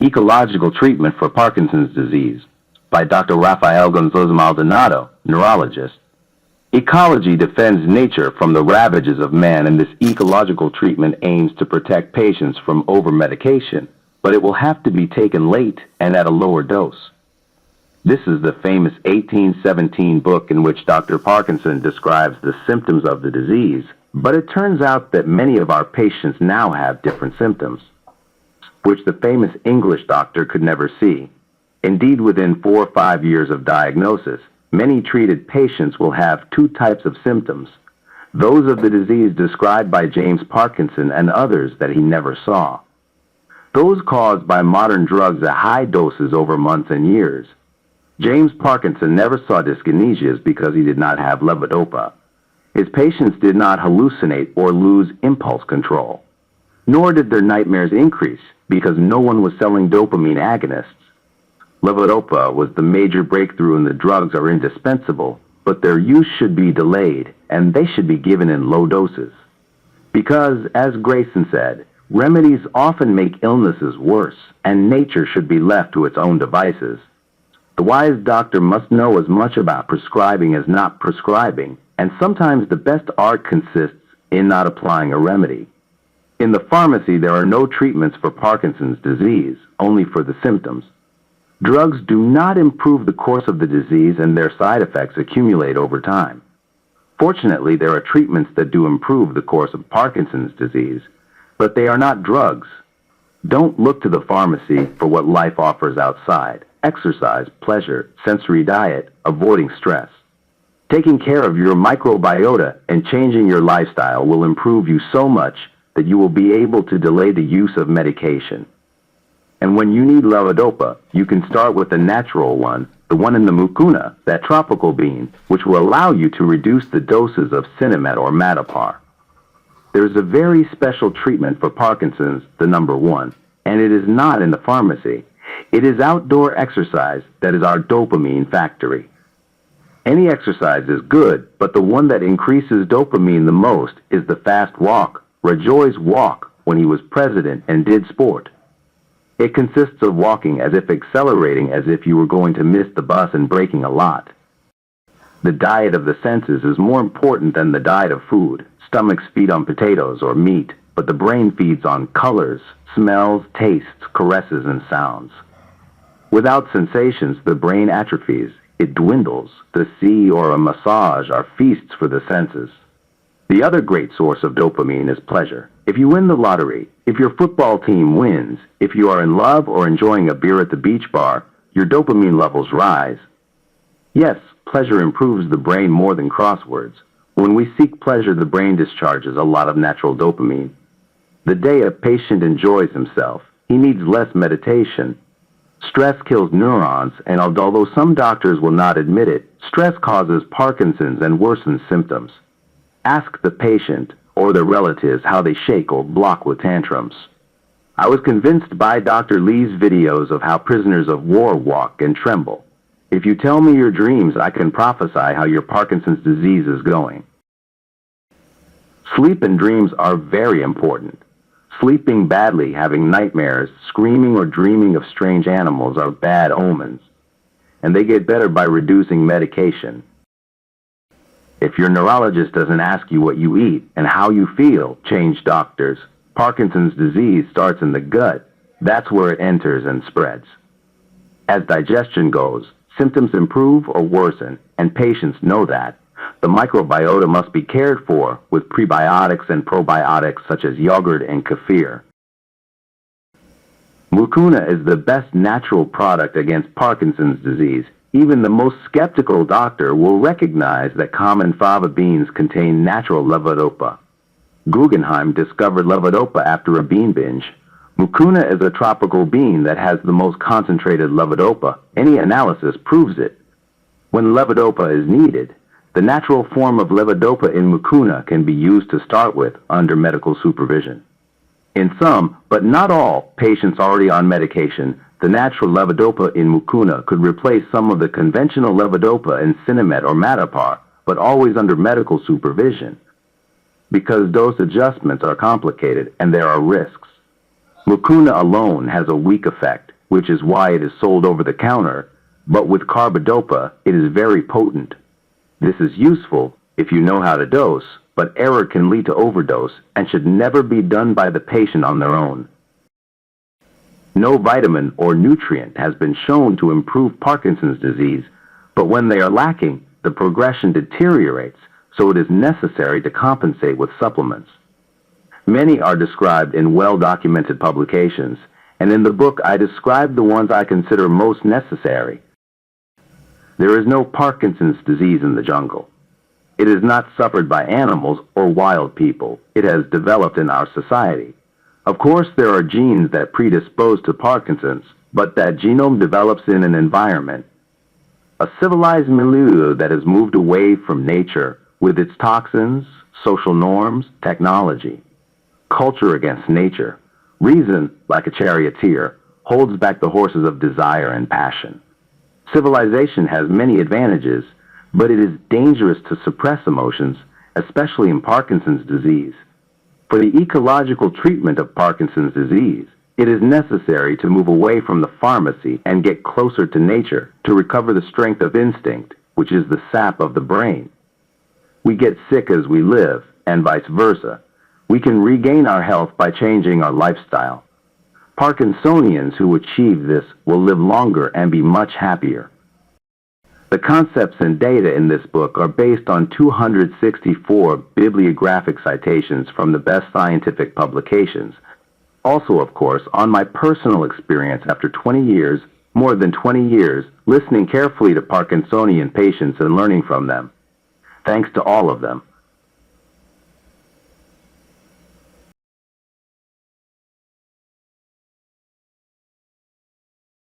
Ecological Treatment for Parkinson's Disease by Dr. RG Maldonado, neurologist. Ecology defends nature from the ravages of man, and this ecological treatment aims to protect patients from over-medication, but it will have to be taken late and at a lower dose. This is the famous 1817 book in which Dr. Parkinson describes the symptoms of the disease, but it turns out that many of our patients now have different symptoms, which the famous English doctor could never see. Indeed, within 4 or 5 years of diagnosis, many treated patients will have two types of symptoms: those of the disease described by James Parkinson and others that he never saw. Those caused by modern drugs at high doses over months and years. James Parkinson never saw dyskinesias because he did not have levodopa. His patients did not hallucinate or lose impulse control. Nor did their nightmares increase because no one was selling dopamine agonists. Levodopa was the major breakthrough, and the drugs are indispensable, but their use should be delayed, and they should be given in low doses. Because, as Grayson said, remedies often make illnesses worse, and nature should be left to its own devices. The wise doctor must know as much about prescribing as not prescribing, and sometimes the best art consists in not applying a remedy. In the pharmacy, there are no treatments for Parkinson's disease, only for the symptoms. Drugs do not improve the course of the disease, and their side effects accumulate over time. Fortunately, there are treatments that do improve the course of Parkinson's disease, but they are not drugs. Don't look to the pharmacy for what life offers outside: exercise, pleasure, sensory diet, avoiding stress. Taking care of your microbiota and changing your lifestyle will improve you so much that you will be able to delay the use of medication. And when you need levodopa, you can start with the natural one, the one in the mucuna, that tropical bean, which will allow you to reduce the doses of Sinemet or Matapar. There is a very special treatment for Parkinson's, the number one, and it is not in the pharmacy. It is outdoor exercise that is our dopamine factory. Any exercise is good, but the one that increases dopamine the most is the fast walk. Rajoy's walk when he was president and did sport. It consists of walking as if accelerating, as if you were going to miss the bus, and braking a lot. The diet of the senses is more important than the diet of food. Stomachs feed on potatoes or meat, but the brain feeds on colors, smells, tastes, caresses, and sounds. Without sensations, the brain atrophies. It dwindles. The sea or a massage are feasts for the senses. The other great source of dopamine is pleasure. If you win the lottery, if your football team wins, if you are in love or enjoying a beer at the beach bar, your dopamine levels rise. Yes, pleasure improves the brain more than crosswords. When we seek pleasure, the brain discharges a lot of natural dopamine. The day a patient enjoys himself, he needs less meditation. Stress kills neurons, and although some doctors will not admit it, stress causes Parkinson's and worsens symptoms. Ask the patient or their relatives how they shake or block with tantrums. I was convinced by Dr. Lee's videos of how prisoners of war walk and tremble. If you tell me your dreams, I can prophesy how your Parkinson's disease is going. Sleep and dreams are very important. Sleeping badly, having nightmares, screaming, or dreaming of strange animals are bad omens, and they get better by reducing medication. If your neurologist doesn't ask you what you eat and how you feel, change doctors. Parkinson's disease starts in the gut. That's where it enters and spreads. As digestion goes, symptoms improve or worsen, and patients know that. The microbiota must be cared for with prebiotics and probiotics such as yogurt and kefir. Mucuna is the best natural product against Parkinson's disease. Even the most skeptical doctor will recognize that common fava beans contain natural levodopa. Guggenheim discovered levodopa after a bean binge. Mucuna is a tropical bean that has the most concentrated levodopa. Any analysis proves it. When levodopa is needed, the natural form of levodopa in mucuna can be used to start with under medical supervision. In some, but not all, patients already on medication, the natural levodopa in mucuna could replace some of the conventional levodopa in Sinemet or Matapar, but always under medical supervision, because dose adjustments are complicated and there are risks. Mucuna alone has a weak effect. which is why it is sold over the counter, but with carbidopa, it is very potent. This is useful if you know how to dose, but error can lead to overdose and should never be done by the patient on their own. No vitamin or nutrient has been shown to improve Parkinson's disease, but when they are lacking, the progression deteriorates, so it is necessary to compensate with supplements. Many are described in well-documented publications, and in the book I describe the ones I consider most necessary. There is no Parkinson's disease in the jungle. It is not suffered by animals or wild people. It has developed in our society. Of course, there are genes that predispose to Parkinson's, but that genome develops in an environment. A civilized milieu that has moved away from nature with its toxins, social norms, technology. Culture against nature. Reason, like a charioteer, holds back the horses of desire and passion. Civilization has many advantages, but it is dangerous to suppress emotions, especially in Parkinson's disease. For the ecological treatment of Parkinson's disease, it is necessary to move away from the pharmacy and get closer to nature to recover the strength of instinct, which is the sap of the brain. We get sick as we live, and vice versa. We can regain our health by changing our lifestyle. Parkinsonians who achieve this will live longer and be much happier. The concepts and data in this book are based on 264 bibliographic citations from the best scientific publications. Also, of course, on my personal experience after 20 years, more than 20 years, listening carefully to Parkinsonian patients and learning from them. Thanks to all of them.